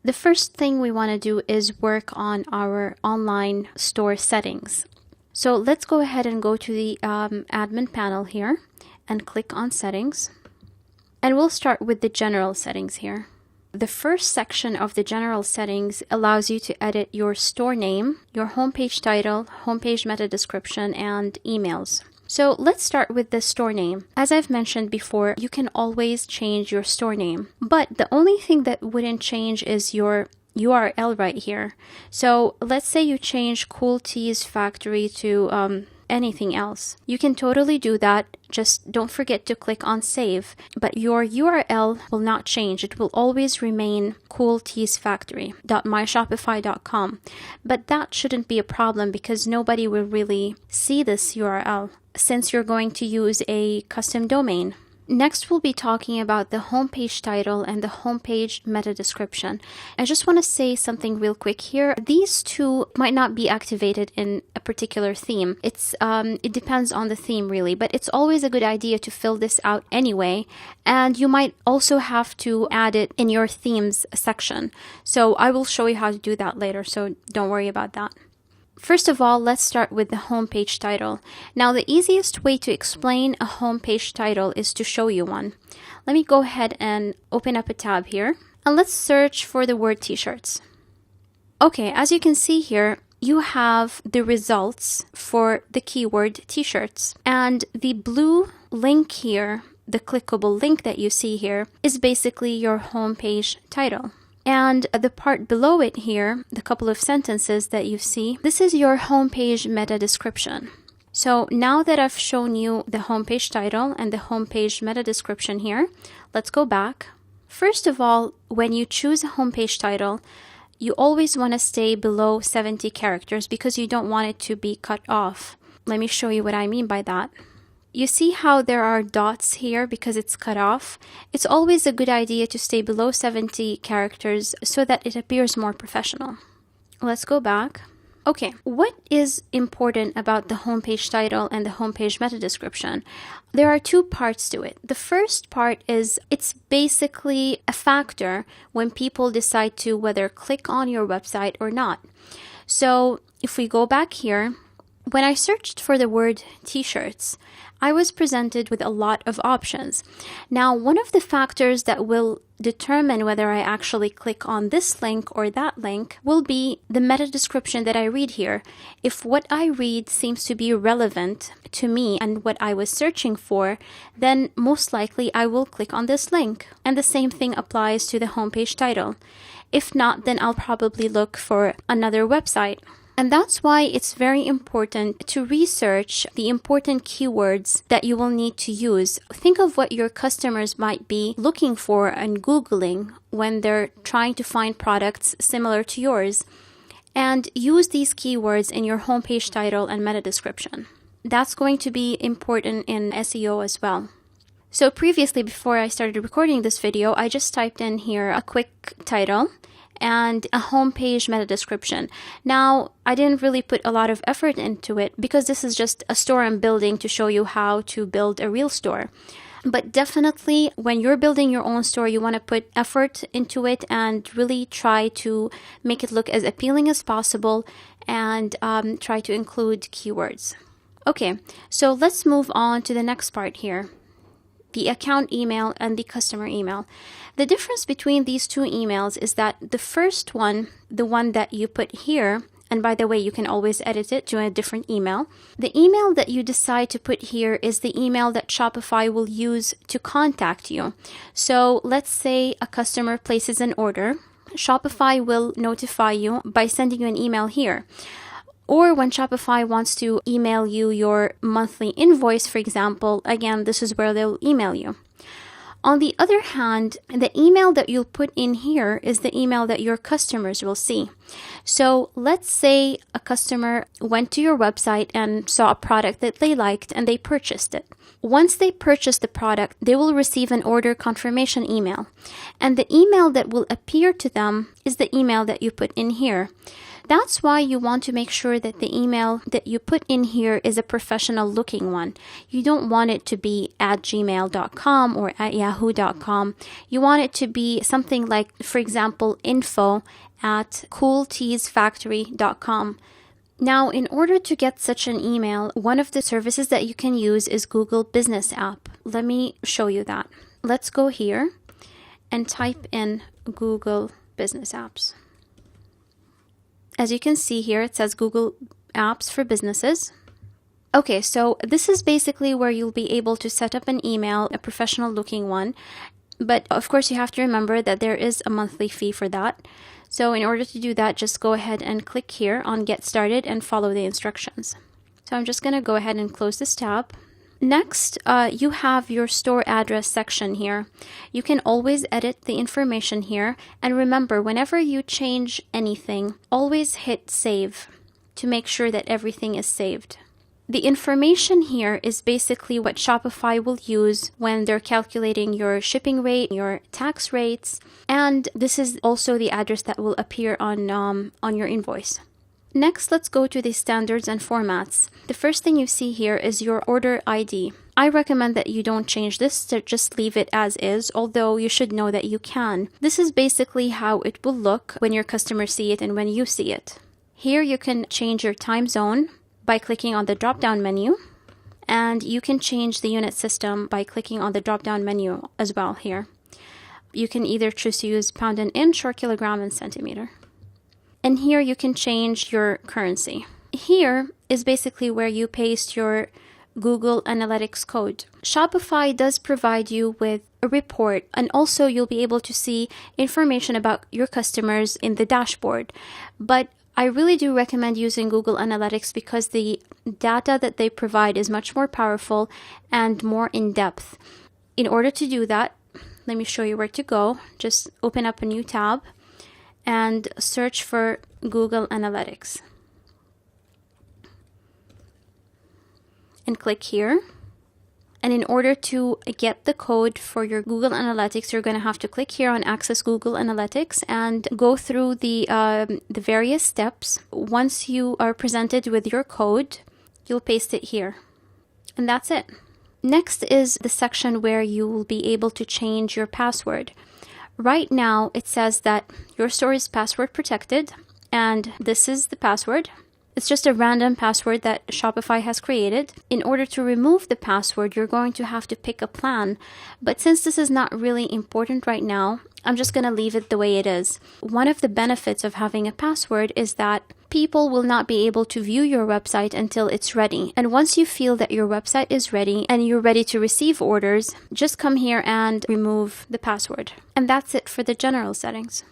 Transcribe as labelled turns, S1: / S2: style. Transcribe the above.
S1: The first thing we want to do is work on our online store settings. So let's go ahead and go to the admin panel here and click on settings. And we'll start with the general settings here. The first section of the general settings allows you to edit your store name, your homepage title, homepage meta description, and emails. So let's start with the store name. As I've mentioned before, you can always change your store name, but the only thing that wouldn't change is your URL right here. So let's say you change Cool Teas Factory to anything else. You can totally do that. Just don't forget to click on save. But your URL will not change. It will always remain coolteasfactory.myshopify.com. But that shouldn't be a problem because nobody will really see this URL since you're going to use a custom domain. Next, we'll be talking about the homepage title and the homepage meta description. I just want to say something real quick here. These two might not be activated in a particular theme. It depends on the theme really, but it's always a good idea to fill this out anyway. And you might also have to add it in your themes section. So I will show you how to do that later, so don't worry about that. First of all, let's start with the homepage title. Now, the easiest way to explain a homepage title is to show you one. Let me go ahead and open up a tab here, and let's search for the word t-shirts. Okay, as you can see here, you have the results for the keyword t-shirts. And the blue link here, the clickable link that you see here, is basically your homepage title. And the part below it here, the couple of sentences that you see, this is your homepage meta description. So now that I've shown you the homepage title and the homepage meta description here, let's go back. First of all, when you choose a homepage title, you always want to stay below 70 characters because you don't want it to be cut off. Let me show you what I mean by that. You see how there are dots here because it's cut off? It's always a good idea to stay below 70 characters so that it appears more professional. Let's go back. Okay, what is important about the homepage title and the homepage meta description? There are two parts to it. The first part is it's basically a factor when people decide to whether click on your website or not. So if we go back here, when I searched for the word t-shirts, I was presented with a lot of options. Now, one of the factors that will determine whether I actually click on this link or that link will be the meta description that I read here. If what I read seems to be relevant to me and what I was searching for, then most likely I will click on this link. And the same thing applies to the homepage title. If not, then I'll probably look for another website. And that's why it's very important to research the important keywords that you will need to use. Think of what your customers might be looking for and Googling when they're trying to find products similar to yours. And use these keywords in your homepage title and meta description. That's going to be important in SEO as well. So previously, before I started recording this video, I just typed in here a quick title and a homepage meta description. Now, I didn't really put a lot of effort into it because this is just a store I'm building to show you how to build a real store. But definitely, when you're building your own store, you want to put effort into it and really try to make it look as appealing as possible and try to include keywords. Okay, so let's move on to the next part here. The account email and the customer email. The difference between these two emails is that the first one, the one that you put here, and by the way, you can always edit it to a different email. The email that you decide to put here is the email that Shopify will use to contact you. So let's say a customer places an order. Shopify will notify you by sending you an email here. Or when Shopify wants to email you your monthly invoice, for example, again, this is where they'll email you. On the other hand, the email that you'll put in here is the email that your customers will see. So let's say a customer went to your website and saw a product that they liked and they purchased it. Once they purchase the product, they will receive an order confirmation email. And the email that will appear to them is the email that you put in here. That's why you want to make sure that the email that you put in here is a professional looking one. You don't want it to be at gmail.com or at yahoo.com. You want it to be something like, for example, info@coolteasfactory.com. Now, in order to get such an email, one of the services that you can use is Google Business App. Let me show you that. Let's go here and type in Google Business Apps. As you can see here, it says Google Apps for Businesses. Okay, so this is basically where you'll be able to set up an email, a professional looking one. But of course, you have to remember that there is a monthly fee for that. So in order to do that, just go ahead and click here on Get Started and follow the instructions. So I'm just going to go ahead and close this tab. Next, you have your store address section here. You can always edit the information here. And remember, whenever you change anything, always hit save to make sure that everything is saved. The information here is basically what Shopify will use when they're calculating your shipping rate, your tax rates, and this is also the address that will appear on your invoice. Next, let's go to the standards and formats. The first thing you see here is your order ID. I recommend that you don't change this, so just leave it as is, although you should know that you can. This is basically how it will look when your customers see it and when you see it. Here you can change your time zone by clicking on the drop-down menu, and you can change the unit system by clicking on the drop-down menu as well here. You can either choose to use pound and inch or kilogram and centimeter. And here you can change your currency. Here is basically where you paste your Google Analytics code. Shopify does provide you with a report, and also you'll be able to see information about your customers in the dashboard. But I really do recommend using Google Analytics because the data that they provide is much more powerful and more in-depth. In order to do that, let me show you where to go. Just open up a new tab and search for Google Analytics. And click here. And in order to get the code for your Google Analytics, you're going to have to click here on Access Google Analytics and go through the various steps. Once you are presented with your code, you'll paste it here. And that's it. Next is the section where you will be able to change your password. Right now, it says that your store is password protected, and this is the password. It's just a random password that Shopify has created. In order to remove the password, you're going to have to pick a plan. But since this is not really important right now, I'm just going to leave it the way it is. One of the benefits of having a password is that people will not be able to view your website until it's ready. And once you feel that your website is ready and you're ready to receive orders, just come here and remove the password. And that's it for the general settings.